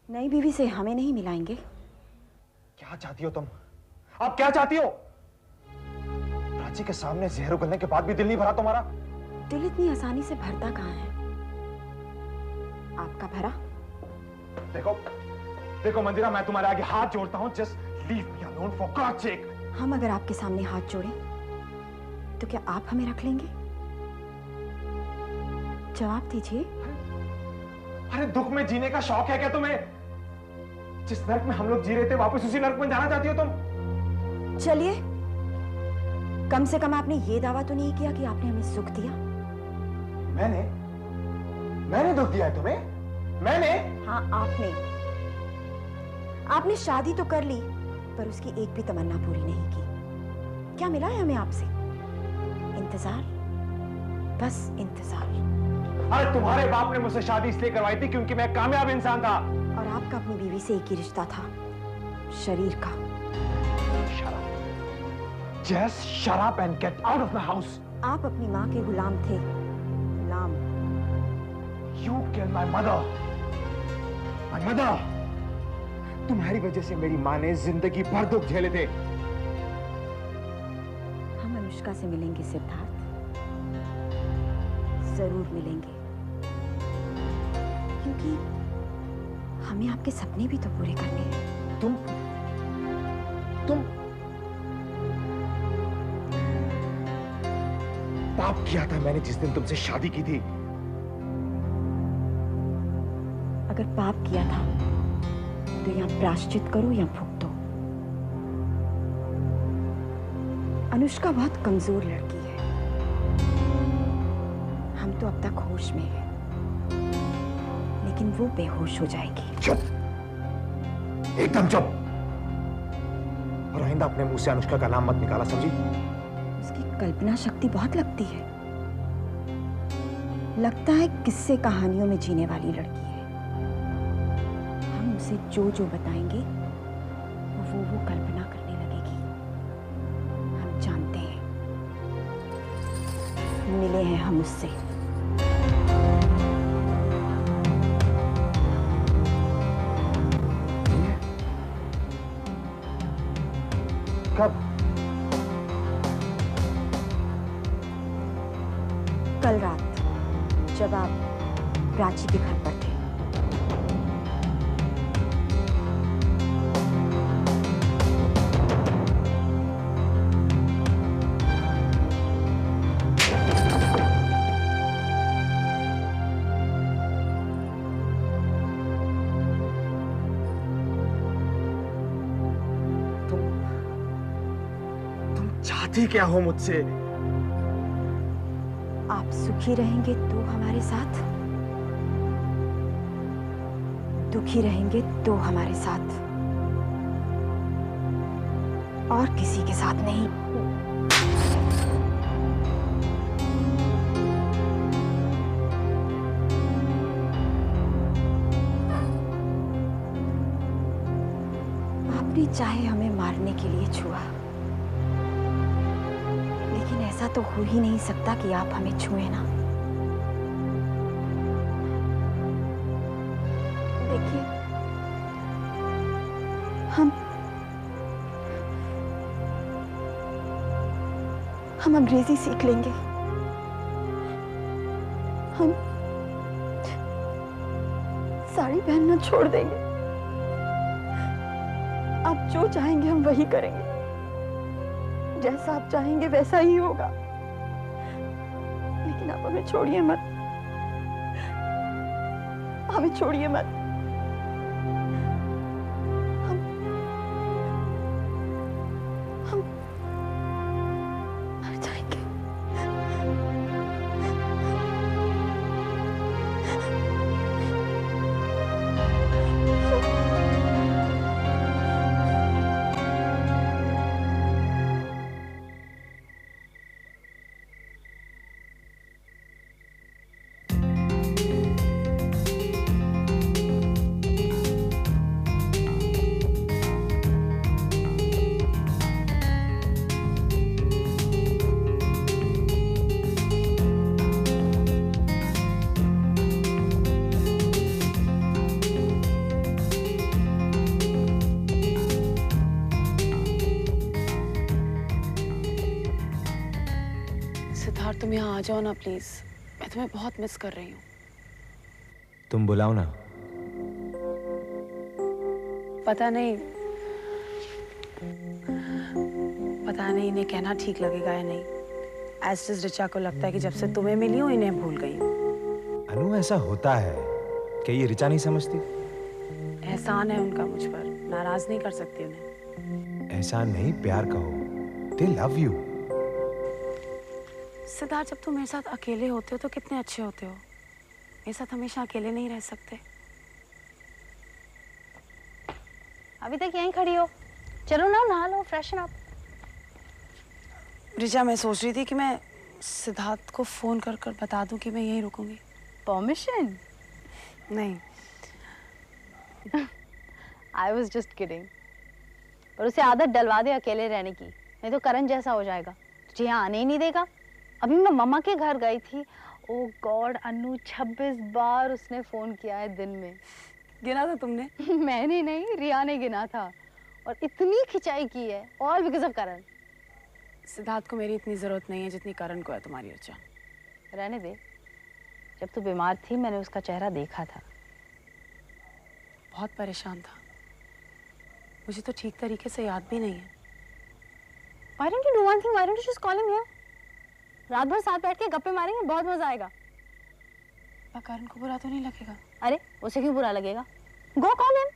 नई बीवी से हमें नहीं मिलाएंगे। क्या चाहती हो तुम? आप क्या चाहती हो? प्राची के सामने जहर उगलने के बाद भी दिल नहीं भरा तुम्हारा? दिल इतनी आसानी से भरता कहाँ है? आपका भरा? देखो देखो मंदिरा, मैं तुम्हारे आगे हाथ जोड़ता हूँ। Just leave me alone for God's sake. हम अगर आपके सामने हाथ जोड़ें तो क्या आप हमें रख लेंगे? जवाब दीजिए। अरे दुख में जीने का शौक है क्या तुम्हें? जिस नर्क में हम लोग जी रहे थे वापस उसी नर्क में जाना चाहती हो तुम? चलिए, कम से कम आपने ये दावा तो नहीं किया कि आपने हमें सुख दिया। मैंने दुख दिया है तुम्हें? मैंने? हाँ, आपने शादी तो कर ली, पर उसकी एक भी तमन्ना पूरी नहीं की। क्या मिला है हमें आपसे? इंतजार, बस इंतजार। अरे तुम्हारे बाप ने मुझसे शादी इसलिए करवाई थी क्योंकि मैं कामयाब इंसान था। और आपका अपनी बीवी से एक ही रिश्ता था, शरीर का। Shut up. Just shut up and get out of my house. आप अपनी माँ के गुलाम थे, गुलाम। You killed my mother. My mother. तुम्हारी वजह से मेरी माँ ने जिंदगी भर दुख झेले थे। हम अनुष्का से मिलेंगे सिद्धार्थ, जरूर मिलेंगे, क्योंकि हमें आपके सपने भी तो पूरे करने हैं। तुम पाप किया था मैंने जिस दिन तुमसे शादी की थी। अगर पाप किया था तो यहाँ प्रायश्चित करो या भुगतो। अनुष्का बहुत कमजोर लड़की है। हम तो अब तक होश में हैं, लेकिन वो बेहोश हो जाएगी। चुप, एकदम चुप। और आइंदा अपने मुंह से अनुष्का का नाम मत निकाला, समझी? उसकी कल्पना शक्ति बहुत लगती है। लगता है किस्से कहानियों में जीने वाली लड़की है। हम उसे जो जो बताएंगे वो कल्पना करने लगेगी। हम जानते हैं, मिले हैं हम उससे। कब? कल रात, जब आप प्राची के घर पर थे। तुम चाहती क्या हो मुझसे? आप सुखी रहेंगे तो हमारे साथ, दुखी रहेंगे तो हमारे साथ, और किसी के साथ नहीं। आपने चाहे हमें मारने के लिए छुआ, लेकिन ऐसा तो हो ही नहीं सकता कि आप हमें छुए ना। देखिए, हम अंग्रेजी सीख लेंगे। हम साड़ी पहनना छोड़ देंगे। आप जो चाहेंगे हम वही करेंगे। जैसा आप चाहेंगे वैसा ही होगा। लेकिन आप हमें छोड़िए मत, हमें छोड़िए मत। हम मर जाएंगे। तुम यहाँ आ जाओ ना प्लीज, मैं तुम्हें बहुत मिस कर रही हूँ। तुम बुलाओ ना। पता नहीं इन्हें कहना ठीक लगेगा या नहीं। एज रिचा को लगता है कि जब से तुम्हें मिली हूँ इन्हें भूल गई हूँ। अनु, ऐसा होता है। क्या ये रिचा नहीं समझती? एहसान है उनका मुझ पर, नाराज नहीं कर सकती उन्हें। एहसान नहीं, प्यार कहो। They love you. सिद्धार्थ, जब तुम मेरे साथ अकेले होते हो तो कितने अच्छे होते हो। मेरे साथ हमेशा अकेले नहीं रह सकते। अभी तक यहीं खड़ी हो? चलो ना, नहा लो, फ्रेशन अप। रिचा, मैं सोच रही थी कि मैं सिद्धार्थ को फोन कर कर बता दूं कि मैं यहीं रुकूंगी। परमिशन? नहीं। I was just kidding. पर उसे आदत डलवा दे अकेले रहने की, नहीं तो करण जैसा हो जाएगा, तुझे यहाँ आने ही नहीं देगा। अभी मैं मम्मा के घर गई थी, ओ गॉड अनु, 26 बार उसने फोन किया है दिन में। गिना था तुमने? मैंने नहीं, रिया ने गिना था। और इतनी खिंचाई की है, ऑल बिकॉज ऑफ करण। सिद्धार्थ को मेरी इतनी जरूरत नहीं है जितनी करण को है तुम्हारी रिचा। रहने दे, जब तू बीमार थी मैंने उसका चेहरा देखा था। बहुत परेशान था, मुझे तो ठीक तरीके से याद भी नहीं है। Why don't you do one thing? Why don't you just call him here? रात भर साथ बैठ के गप्पे मारेंगे, बहुत मजा आएगा। करण को बुरा तो नहीं लगेगा? अरे उसे क्यों बुरा लगेगा? Go call him.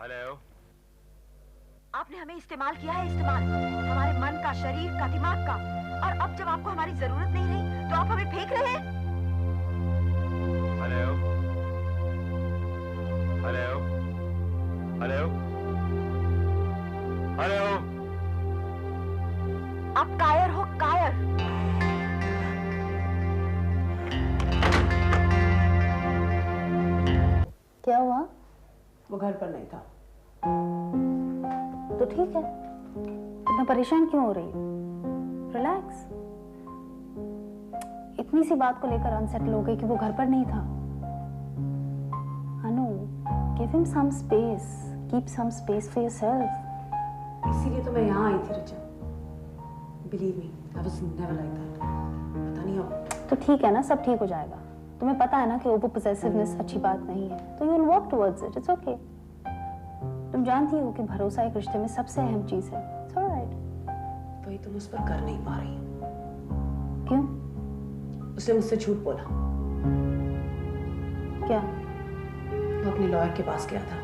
हेलो। आपने हमें इस्तेमाल किया है, इस्तेमाल हमारे मन का, शरीर का, दिमाग का, और अब जब आपको हमारी जरूरत नहीं रही तो आप हमें फेंक रहे हैं। Hello hello hello hello. आप कायर हो, कायर। क्या हुआ? वो घर पर नहीं था। तो ठीक है, इतना परेशान क्यों हो रही हो? रिलैक्स। इतनी सी बात को लेकर अनसेटल हो गई कि वो घर पर नहीं था। Anu, give him some space, keep some space for yourself. इसीलिए तो मैं यहाँ आई थी Richa. Believe me, I was never like that. पता नहीं अब। तो ठीक है ना, सब ठीक हो जाएगा। तुम्हें पता है ना कि ओवर पोजेसिवनेस अच्छी बात नहीं है, तो you will work towards it. It's okay. तुम जानती हो कि भरोसा एक रिश्ते में सबसे अहम चीज है। It's alright. वही तुम उस पर कर नहीं पा रही हो। क्यों? उसने मुझसे झूठ बोला। क्या? वो अपने लॉयर के पास गया था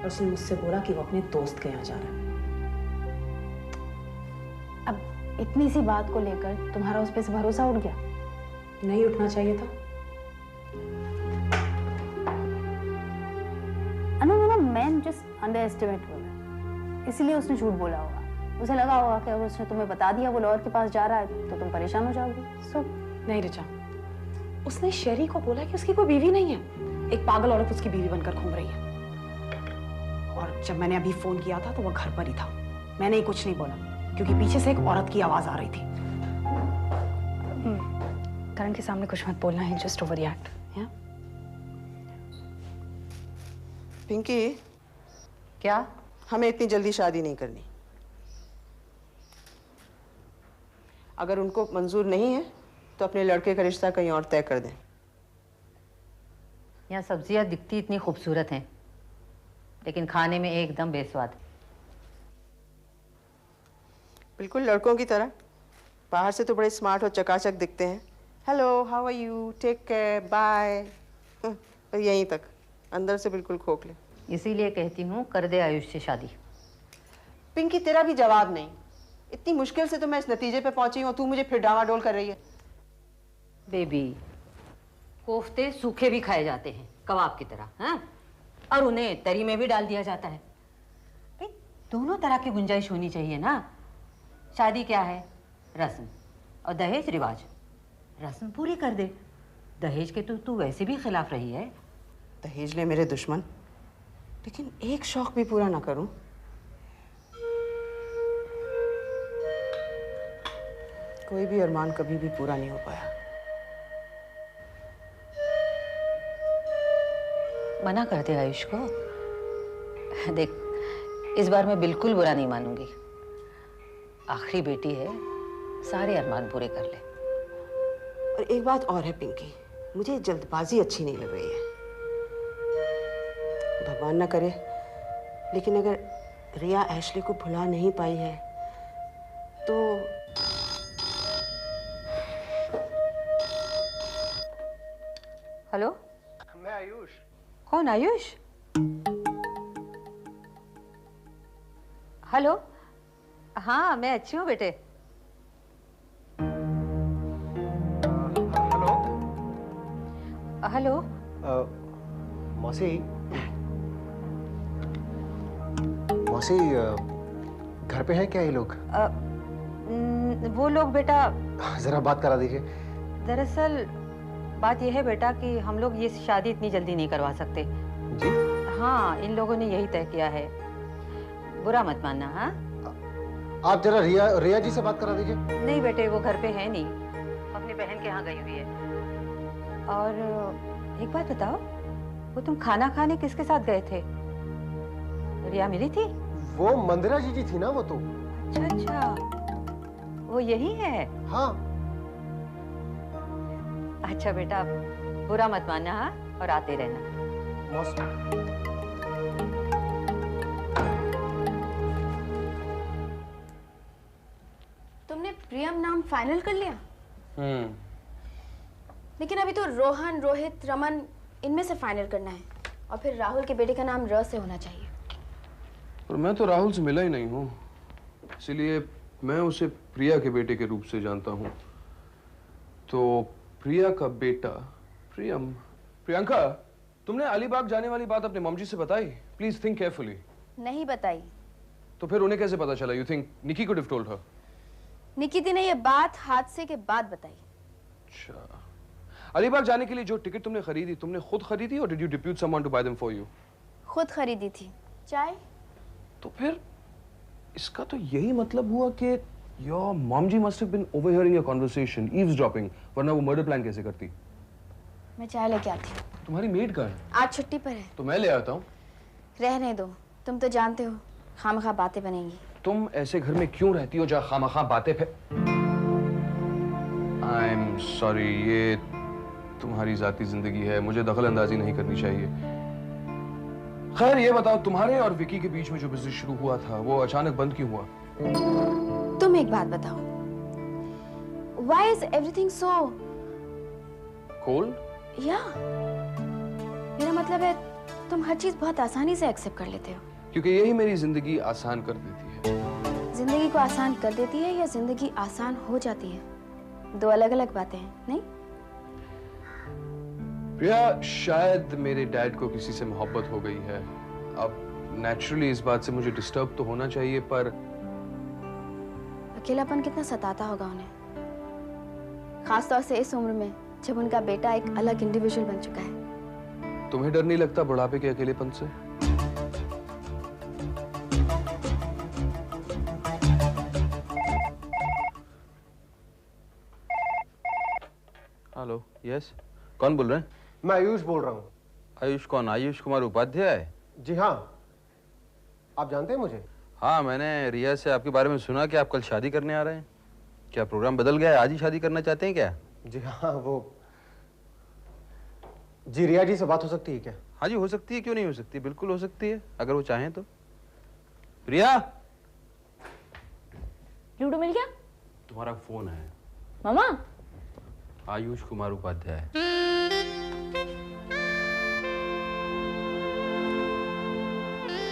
और उसने मुझसे बोला कि वो अपने दोस्त के यहाँ जा रहा है। अब इतनी सी बात को लेकर तुम्हारा उस पे से भरोसा उठ गया? नहीं उठना चाहिए था। Anu, you know, man just underestimate women. इसीलिए उसने झूठ बोला होगा। उसे लगा होगा कि अगर उसने तुम्हें बता दिया वो लॉयर के पास जा रहा है तो तुम परेशान हो जाओगी। सो नहीं रिचा, उसने शेरी को बोला कि उसकी कोई बीवी नहीं है। एक पागल औरत उसकी बीवी बनकर घूम रही है। और जब मैंने अभी फोन किया था तो वो घर पर ही था। मैंने ही कुछ नहीं बोला क्योंकि पीछे से एक औरत की आवाज आ रही थी। करण के सामने कुछ मत बोलना है, जस्ट ओवर रिएक्ट। पिंकी, क्या? हमें इतनी जल्दी शादी नहीं करनी। अगर उनको मंजूर नहीं है तो अपने लड़के का रिश्ता कहीं और तय कर दें। यहाँ सब्जियाँ दिखती इतनी खूबसूरत हैं, लेकिन खाने में एकदम बेस्वाद। बिल्कुल लड़कों की तरह। बाहर से तो बड़े स्मार्ट और चकाचक दिखते हैं। Hello, how are you, take care, bye, पर यहीं तक। अंदर से बिल्कुल खोखले। इसीलिए कहती हूँ कर दे आयुष से शादी। पिंकी, तेरा भी जवाब नहीं। इतनी मुश्किल से तो मैं इस नतीजे पे पहुंची हूँ, तू मुझे फिर डामाडोल कर रही है। बेबी, कोफ्ते सूखे भी खाए जाते हैं कबाब की तरह, हाँ? और उन्हें तरी में भी डाल दिया जाता है। भाई दोनों तरह की गुंजाइश होनी चाहिए ना। शादी क्या है? रस्म, और दहेज रिवाज। रस्म पूरी कर दे। दहेज के तो तू वैसे भी खिलाफ रही है। दहेज ले मेरे दुश्मन, लेकिन एक शौक भी पूरा ना करूं। कोई भी अरमान कभी भी पूरा नहीं हो पाया। मना कर दे आयुष को। देख, इस बार मैं बिल्कुल बुरा नहीं मानूंगी। आखिरी बेटी है, सारे अरमान पूरे कर ले। और एक बात और है पिंकी, मुझे जल्दबाजी अच्छी नहीं लग रही है। भगवान ना करे, लेकिन अगर रिया एशली को भुला नहीं पाई है तो हेलो, मैं आयुष। कौन आयुष? हेलो, हाँ मैं अच्छी हूँ बेटे। हेलो। हेलो, मौसी, मौसी, घर पे हैं क्या ये लोग? वो लोग बेटा, जरा बात करा दीजिए। दरअसल बात यह है बेटा कि हम लोग ये शादी इतनी जल्दी नहीं करवा सकते। जी? हाँ, इन लोगों ने यही तय किया है। बुरा मत मानना। हाँ, आप जरा रिया जी से बात करा दीजिए। नहीं बेटे, वो घर पे है नहीं, अपनी बहन के यहाँ गई हुई है। और एक बात बताओ, वो तुम खाना खाने किसके साथ गए थे? रिया मिली थी? वो मंदिरा जी थी ना वो तो। अच्छा अच्छा, वो यही है? हाँ। अच्छा बेटा, बुरा मत मानना। हाँ, और आते रहना। तुमने प्रियम नाम फाइनल कर लिया? लेकिन अभी तो रोहन, रोहित, रमन इनमें से फाइनल करना है, और फिर राहुल के बेटे का नाम र से होना चाहिए। पर मैं तो राहुल से मिला ही नहीं हूँ, इसीलिए मैं उसे प्रिया के बेटे के रूप से जानता हूँ। तो प्रिया का बेटा प्रियम। प्रियंका, तुमने अलीबाग जाने वाली बात अपने मम्मी से बताई? Please think carefully. नहीं बताई। तो फिर उन्हें कैसे पता चला? You think Nikki could have told her? Nikiti ने ये बात हादसे के बाद बताई। अच्छा, अलीबाग जाने के लिए जो टिकट तुमने खरीदी, तुमने खुद खरीदी और did you depute someone to buy them for you? खुद खरीदी थी। चाय? तो फिर इसका तो यही मतलब हुआ कि your mom ji must have been overhearing your conversation, eavesdropping, वरना वो मर्डर प्लान कैसे करती? मैं चाय लेके आती हूँ। तुम्हारी मेड कहाँ है? आज छुट्टी पर है। तो मैं ले आता हूँ। रहने दो, तुम तो जानते हो खामखा बातें बनेंगी। तुम ऐसे घर में क्यों रहती हो जहाँ खामखा बातें आई एम सॉरी, ये तुम्हारी जाती जिंदगी है, मुझे दखल अंदाजी नहीं करनी चाहिए। खैर ये बताओ, तुम्हारे और विकी के बीच में जो बिजनेस शुरू हुआ था वो अचानक बंद क्यों हुआ? तुम एक बात बताओ, Why is everything so cold? या मेरा मतलब है तुम हर चीज बहुत आसानी से एक्सेप्ट कर लेते हो। क्योंकि यही मेरी जिंदगी आसान कर देती है। जिंदगी को आसान कर देती है या जिंदगी आसान हो जाती है? दो अलग अलग बातें हैं, नहीं? प्रिया, शायद मेरे डैड को किसी से मोहब्बत हो गई है। अब नेचुरली इस बात से मुझे डिस्टर्ब तो होना चाहिए, पर अकेलापन कितना सताता होगा उन्हें, खासतौर से इस उम्र में जब उनका बेटा एक अलग इंडिविजुअल बन चुका है। तुम्हें डर नहीं लगता बुढ़ापे के अकेलेपन से? हेलो, यस, कौन बोल रहे हैं? मैं आयुष बोल रहा हूँ। आयुष कौन? आयुष कुमार उपाध्याय? जी हाँ, आप जानते हैं मुझे? हाँ, मैंने रिया से आपके बारे में सुना कि आप कल शादी करने आ रहे हैं। क्या प्रोग्राम बदल गया है? आज ही शादी करना चाहते हैं क्या? जी हाँ, वो जी रिया जी से बात हो सकती है क्या? हाँ जी, हो सकती है, क्यों नहीं हो सकती, बिल्कुल हो सकती है, अगर वो चाहें तो। रिया, लूडो मिल गया? तुम्हारा फोन है। मामा? आयुष कुमार उपाध्याय।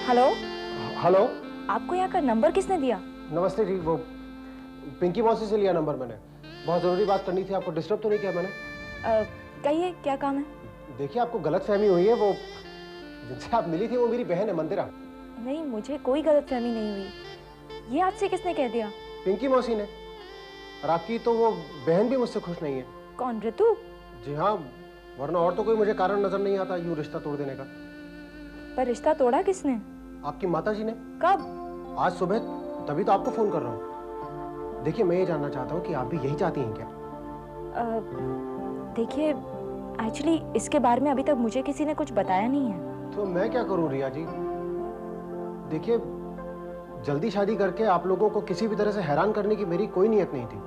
हेलो। हेलो, आपको यहाँ का नंबर किसने दिया? नमस्ते जी, वो पिंकी मौसी से लिया नंबर मैंने। बहुत जरूरी बात करनी थी, आपको डिस्टर्ब तो नहीं किया मैंने? कहिए, क्या काम है? देखिए, आपको गलतफहमी हुई है, वो जिनसे आप मिली थी वो मेरी बहन है मंदिरा। नहीं, मुझे कोई गलतफहमी नहीं हुई। ये आपसे किसने कह दिया? पिंकी मौसी ने। और आपकी तो वो बहन भी मुझसे खुश नहीं है। कौन, ऋतु? जी हाँ, वरना और तो कोई मुझे कारण नजर नहीं आता यूं रिश्ता तोड़ देने का। पर रिश्ता तोड़ा किसने? आपकी माता जी ने। कब? आज सुबह, तभी तो आपको फोन कर रहा हूँ। देखिए मैं ये जानना चाहता हूँ कि आप भी यही चाहती हैं क्या? देखिए एक्चुअली इसके बारे में अभी तक मुझे किसी ने कुछ बताया नहीं है। तो मैं क्या करूँ रिया जी? देखिए जल्दी शादी करके आप लोगों को किसी भी तरह से हैरान करने की मेरी कोई नीयत नहीं थी।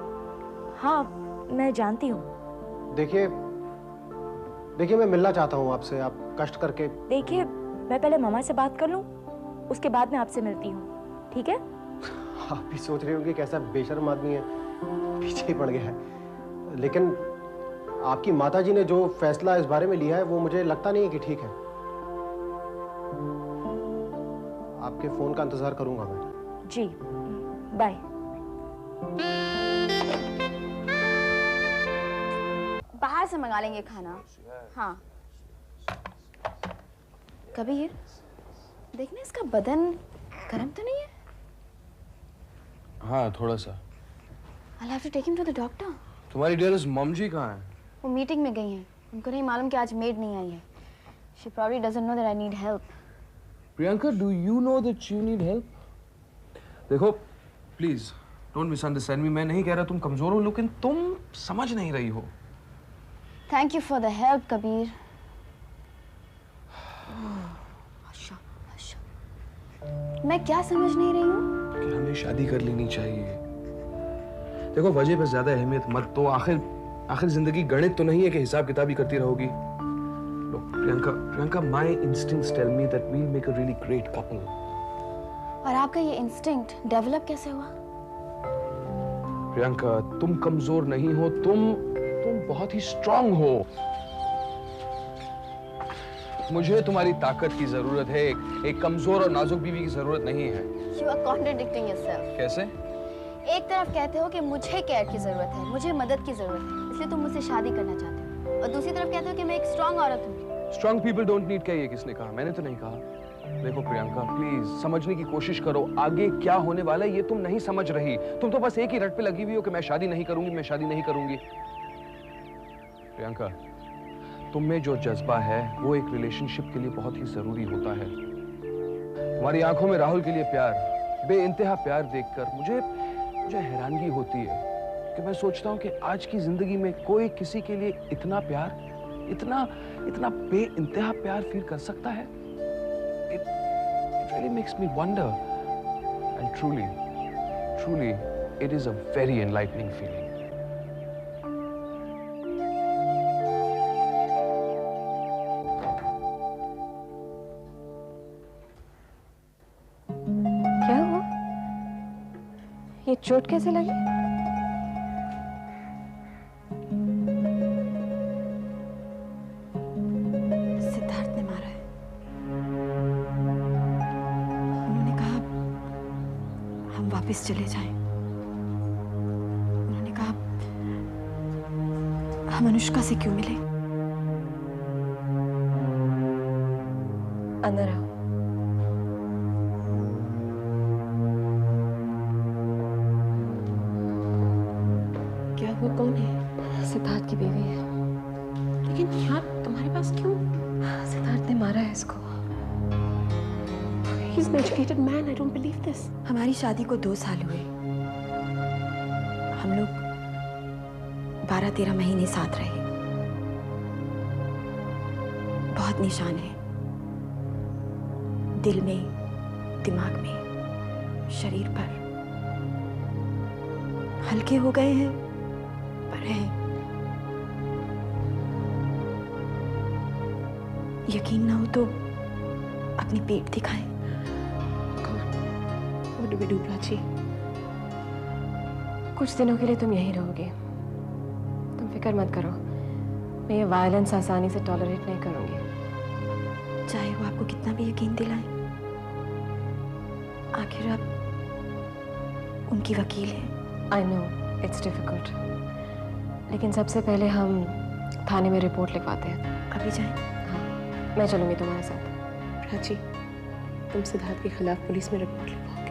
हाँ मैं जानती हूँ। देखिए मैं मिलना चाहता हूँ आपसे, आप कष्ट करके। देखिए मैं पहले मामा से बात कर लूँ, उसके बाद मैं आपसे मिलती हूँ, ठीक है? आप भी सोच रहे होंगे कैसा बेशर्म आदमी है, पीछे ही पड़ गया है। लेकिन आपकी माताजी ने जो फैसला इस बारे में लिया है वो मुझे लगता नहीं है कि ठीक है। आपके फोन का इंतजार करूंगा मैं। जी बाय। बाहर से मंगा लेंगे खाना। हाँ कबीर, देखना इसका बदन गर्म तो नहीं है? हाँ थोड़ा सा। I'll have to take him to the doctor. तुम्हारी डियरेस्ट मॉम जी कहाँ हैं? वो मीटिंग में गई हैं। उनको नहीं मालूम कि आज मेड नहीं आई है। She probably doesn't know that I need help. Priyanka, do you know that you need help? देखो प्लीज डोंट मिसअंडरस्टैंड मी, मैं नहीं कह रहा तुम कमजोर हो, लेकिन तुम समझ नहीं रही हो। Thank you for the help, Kabir. मैं क्या समझ नहीं रही हूँ? कि हमें शादी कर लेनी चाहिए। देखो वजह पे ज्यादा अहमियत मत दो, आखिर जिंदगी गणित तो नहीं है कि हिसाब किताब ही करती रहोगी। Priyanka, my instincts tell me that we'll make a really great couple. और आपका ये इंस्टिंक्ट डेवलप कैसे हुआ? प्रियंका, तुम कमजोर नहीं हो, तुम बहुत ही स्ट्रांग हो। मुझे तुम्हारी ताकत की जरूरत है, एक कमजोर और नाजुक बीवी की जरूरत नहीं है। You are contradicting yourself. कैसे? एक तरफ कहते हो कि मुझे केयर की जरूरत है, मुझे मदद की जरूरत है, इसलिए तुम मुझसे शादी करना चाहते हो, और दूसरी तरफ कहते हो कि मैं एक स्ट्रांग औरत हूँ। Strong people don't need care, ये किसने कहा? मैंने तो नहीं कहा। देखो प्रियंका प्लीज समझने की कोशिश करो, आगे क्या होने वाला है ये तुम नहीं समझ रही। तुम तो बस एक ही रट पे लगी हुई हो कि मैं शादी नहीं करूंगी, मैं शादी नहीं करूंगी। प्रियंका, तुम में जो जज्बा है वो एक रिलेशनशिप के लिए बहुत ही जरूरी होता है। तुम्हारी आंखों में राहुल के लिए प्यार, बेइंतहा प्यार देखकर मुझे हैरानगी होती है कि मैं सोचता हूँ कि आज की जिंदगी में कोई किसी के लिए इतना प्यार, इतना बेइंतहा प्यार फील कर सकता है। It really makes me wonder, and truly, it is a very enlightening feeling. क्या हुआ? ये चोट कैसे लगी? सिद्धार्थ ने मारा है। उन्होंने कहा हम वापस चले जाएं। उन्होंने कहा हम अनुष्का से क्यों मिले। अंदर आओ। क्या वो कौन है? सिद्धार्थ की बीवी है। लेकिन यहाँ तुम्हारे पास क्यों? सिद्धार्थ ने मारा है इसको। He's an educated man. I don't believe this. हमारी शादी को 2 साल हुए। हम लोग 12-13 महीने साथ रहे। बहुत निशान है, दिल में, दिमाग में, शरीर पर। हल्के हो गए हैं पर हैं। यकीन ना हो तो अपनी पेट दिखाएं। What do we do, Prachi? कुछ दिनों के लिए तुम यहीं रहोगे। तुम फिक्र मत करो, मैं ये वायलेंस आसानी से टॉलरेट नहीं करूंगी। चाहे वो आपको कितना भी यकीन दिलाएं, आखिर आप उनकी वकील हैं। I know it's difficult, लेकिन सबसे पहले हम थाने में रिपोर्ट लिखवाते हैं। अभी जाएं? हाँ, मैं चलूंगी तुम्हारे साथ। प्राची, तुम सिद्धार्थ के खिलाफ पुलिस में रिपोर्ट लिखवाओ।